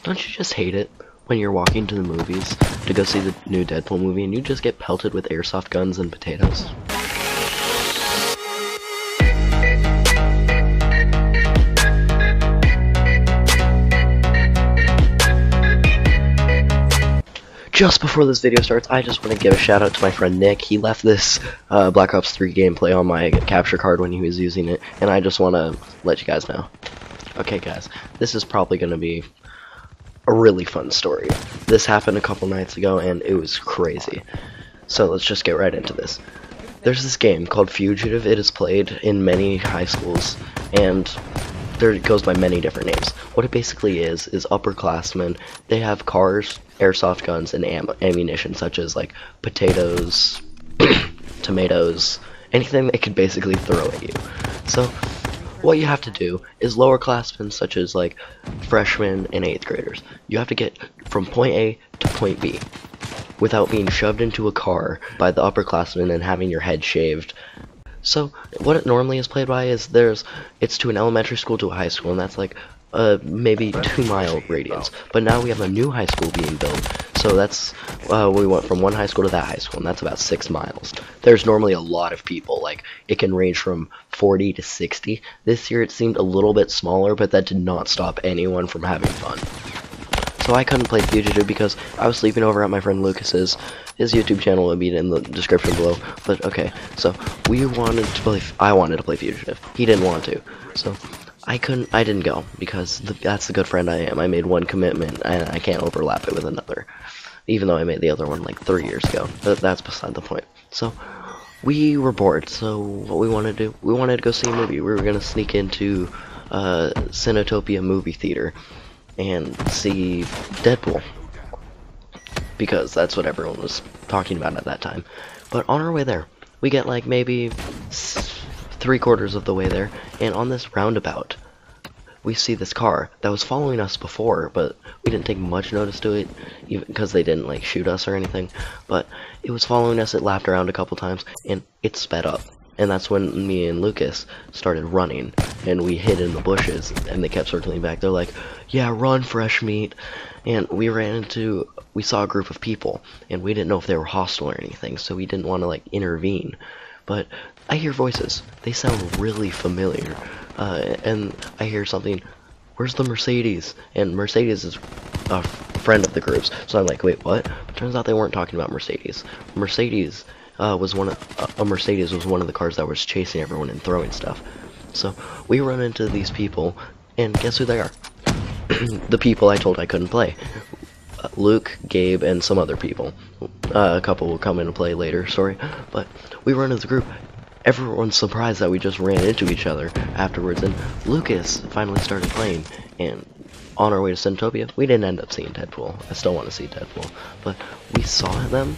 Don't you just hate it when you're walking to the movies to go see the new Deadpool movie and you just get pelted with airsoft guns and potatoes? Just before this video starts, I just want to give a shout out to my friend Nick. He left this Black Ops 3 gameplay on my capture card when he was using it, and I just want to let you guys know. Okay guys, this is probably going to be a really fun story. This happened a couple nights ago and it was crazy. So let's just get right into this. There's this game called Fugitive. It is played in many high schools and it goes by many different names. What it basically is upperclassmen. They have cars, airsoft guns, and ammunition such as like potatoes, tomatoes, anything they could basically throw at you. So what you have to do is lowerclassmen such as like freshmen and 8th graders. You have to get from point A to point B without being shoved into a car by the upperclassmen and having your head shaved. So what it normally is played by is it's to an elementary school to a high school, and that's like maybe 2-mile radius. But now we have a new high school being built, so that's we went from one high school to that high school, and that's about 6 miles. There's normally a lot of people, like it can range from 40 to 60. This year it seemed a little bit smaller, but that did not stop anyone from having fun. So I couldn't play Fugitive because I was sleeping over at my friend Lucas's. His YouTube channel will be in the description below. But okay, so I wanted to play Fugitive. He didn't want to. So I didn't go because that's the good friend I am. I made one commitment and I can't overlap it with another. Even though I made the other one like 3 years ago. But that's beside the point. So we were bored. So what we wanted to do, we wanted to go see a movie. We were going to sneak into Cinetopia movie theater and see Deadpool, because that's what everyone was talking about at that time. But on our way there, we get like maybe 3/4 of the way there, and on this roundabout, we see this car that was following us before, but we didn't take much notice to it, even because they didn't like shoot us or anything. But it was following us, it lapped around a couple times, and it sped up. And that's when me and Lucas started running, and we hid in the bushes, and they kept circling back. They're like, yeah, run, fresh meat. And we saw a group of people, and we didn't know if they were hostile or anything, so we didn't want to, like, intervene. But I hear voices. They sound really familiar. And I hear something, where's the Mercedes? And Mercedes is a friend of the group's. So I'm like, wait, what? Turns out they weren't talking about Mercedes. Mercedes was one of the cars that was chasing everyone and throwing stuff. So we run into these people, and guess who they are? The people I told I couldn't play. Luke, Gabe, and some other people. A couple will come into play later, sorry. But we run into the group. Everyone's surprised that we just ran into each other afterwards, and Lucas finally started playing, and on our way to Centopia, we didn't end up seeing Deadpool. I still want to see Deadpool. But we saw them,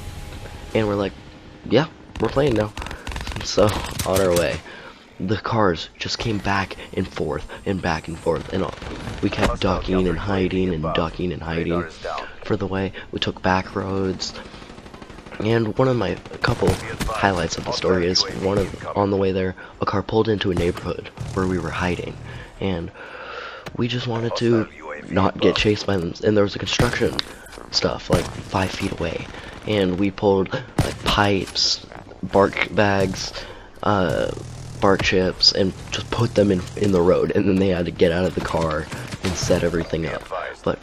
and we're like, yeah, we're playing now. So, on our way, the cars just came back and forth, and we kept ducking and hiding and ducking and hiding for the way. We took back roads, and one of my couple highlights of the story is on the way there, a car pulled into a neighborhood where we were hiding, and we just wanted to not get chased by them, and there was a construction stuff like 5 feet away, and we pulled like pipes, bark bags, bark chips, and just put them in the road, and then they had to get out of the car and set everything up. But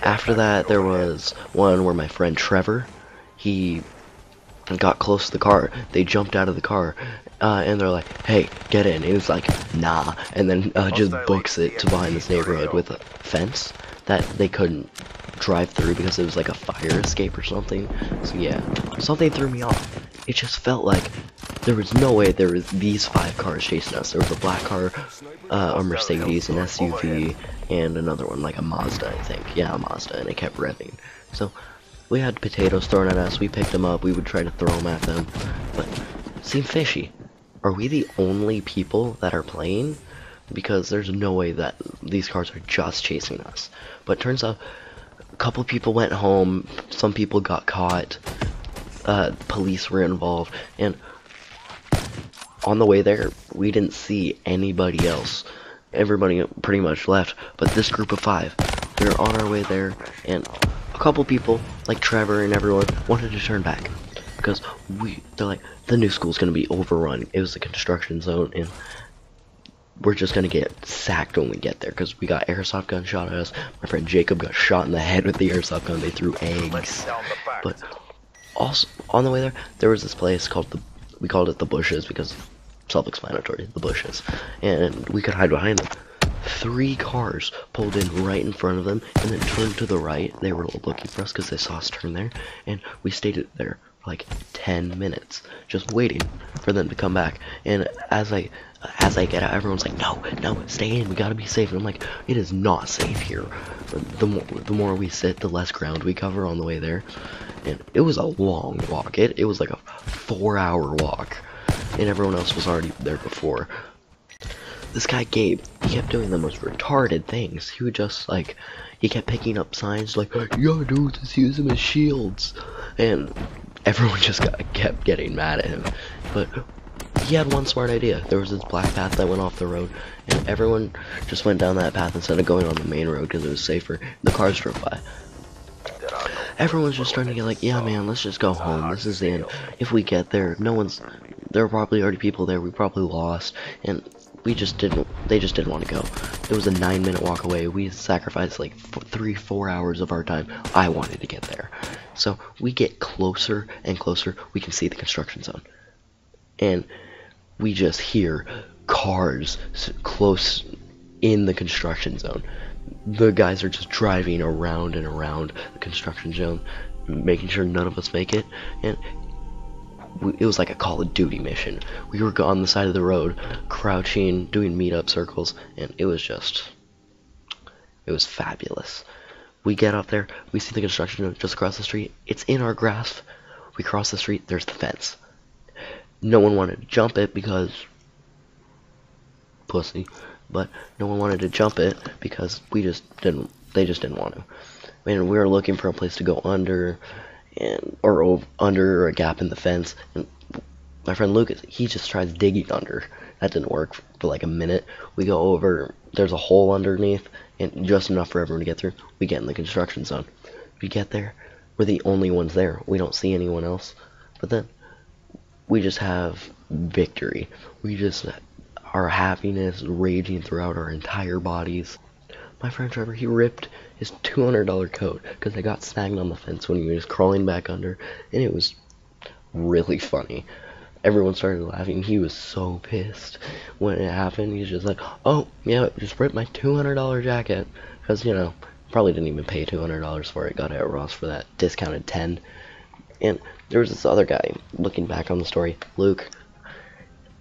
after that, there was one where my friend Trevor, he got close to the car. They jumped out of the car, and they're like, hey, get in. And he was like, nah, and then just books it to behind this neighborhood with a fence that they couldn't drive through because it was like a fire escape or something. So yeah, something threw me off. It just felt like there was no way there was these 5 cars chasing us. There was a black car, a Mercedes, an SUV, and another one, like a Mazda, I think. Yeah, a Mazda, and it kept revving. So we had potatoes thrown at us. We picked them up. We would try to throw them at them, but it seemed fishy. Are we the only people that are playing? Because there's no way that these cars are just chasing us. But turns out a couple people went home. Some people got caught. Police were involved, and on the way there, we didn't see anybody else. Everybody pretty much left, but this group of 5, we were on our way there, and a couple people, like Trevor and everyone, wanted to turn back. Because they're like, the new school's gonna be overrun. It was the construction zone, and we're just gonna get sacked when we get there, because we got airsoft gun shot at us. My friend Jacob got shot in the head with the airsoft gun. They threw eggs. But also, on the way there was this place called we called it the Bushes, because self-explanatory, the Bushes. And we could hide behind them. 3 cars pulled in right in front of them, and then turned to the right. They were looking for us because they saw us turn there, and we stayed there for like 10 minutes, just waiting for them to come back. And as I get out, everyone's like, no, stay in, we gotta be safe. And I'm like, it is not safe here. The more we sit, the less ground we cover on the way there. And it was a long walk. It was like a 4-hour walk, and everyone else was already there before. This guy Gabe, he kept doing the most retarded things. He would just like, he kept picking up signs like, yo dude, just use them as shields. And everyone just kept getting mad at him. But he had one smart idea. There was this black path that went off the road, and everyone just went down that path instead of going on the main road because it was safer. The cars drove by. Everyone's just starting to get like, yeah man, let's just go home. This is the end. If we get there, there are probably already people there. We probably lost, and they just didn't want to go. It was a 9-minute walk away. We sacrificed like 3-4 hours of our time. I wanted to get there. So we get closer and closer. We can see the construction zone, and we just hear cars close in the construction zone. The guys are just driving around and around the construction zone, making sure none of us make it. And it was like a Call of Duty mission. We were on the side of the road, crouching, doing meetup circles, and it was fabulous. We get up there, we see the construction zone just across the street. It's in our grasp. We cross the street, there's the fence. No one wanted to jump it because pussy, but no one wanted to jump it because they just didn't want to. I mean, we were looking for a place to go under, or under a gap in the fence, and my friend Lucas, he just tries digging under. That didn't work for like a minute. We go over, there's a hole underneath, and just enough for everyone to get through. We get in the construction zone. We get there, we're the only ones there. We don't see anyone else. But then we just have victory. We just, our happiness raging throughout our entire bodies. My friend Trevor, he ripped his $200 coat because I got snagged on the fence when he was crawling back under, and it was really funny. Everyone started laughing. He was so pissed when it happened. He's just like, oh yeah, just ripped my $200 jacket, because you know, probably didn't even pay $200 for it. Got it at Ross for that discounted 10. And there was this other guy, looking back on the story, Luke.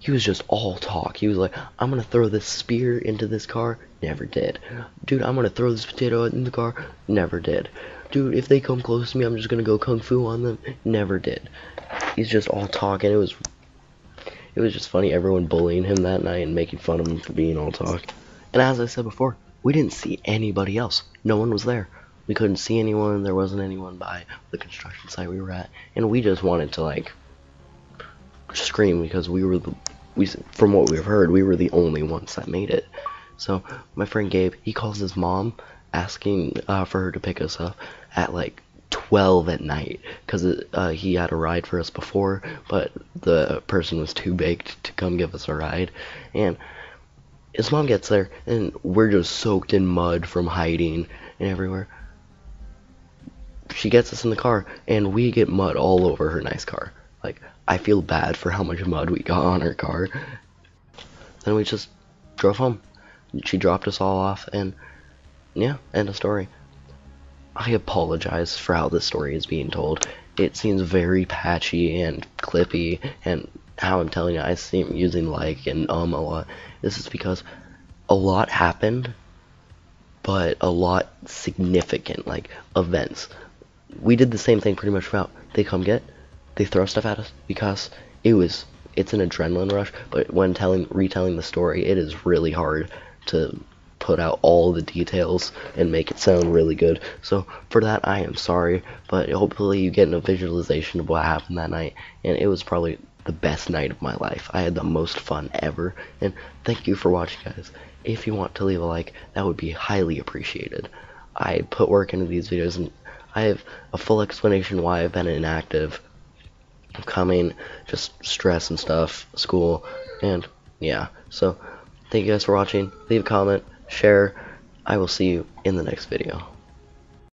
He was just all talk. He was like, I'm gonna throw this spear into this car. Never did. Dude, I'm gonna throw this potato in the car. Never did. Dude, if they come close to me, I'm just gonna go kung fu on them. Never did. He's just all talk, and it was just funny, everyone bullying him that night and making fun of him for being all talk. And as I said before, we didn't see anybody else. No one was there. We couldn't see anyone. There wasn't anyone by the construction site we were at, and we just wanted to like scream because from what we've heard, we were the only ones that made it. So my friend Gabe, he calls his mom asking for her to pick us up at like 12 at night, because he had a ride for us before, but the person was too baked to come give us a ride. And his mom gets there, and we're just soaked in mud from hiding and everywhere. She gets us in the car, and we get mud all over her nice car. Like, I feel bad for how much mud we got on her car. Then we just drove home. She dropped us all off, and yeah, end of story. I apologize for how this story is being told. It seems very patchy and clippy, and how I'm telling you, I seem using like and a lot. This is because a lot happened, but a lot significant, like events. We did the same thing pretty much throughout. They throw stuff at us because it's an adrenaline rush, but when retelling the story, it is really hard to put out all the details and make it sound really good. So for that, I am sorry, but hopefully you get a visualization of what happened that night, and it was probably the best night of my life. I had the most fun ever, and thank you for watching, guys. If you want to leave a like, that would be highly appreciated. I put work into these videos, and I have a full explanation why I've been inactive. Coming, just stress and stuff, school, and yeah. So, thank you guys for watching. Leave a comment, share. I will see you in the next video.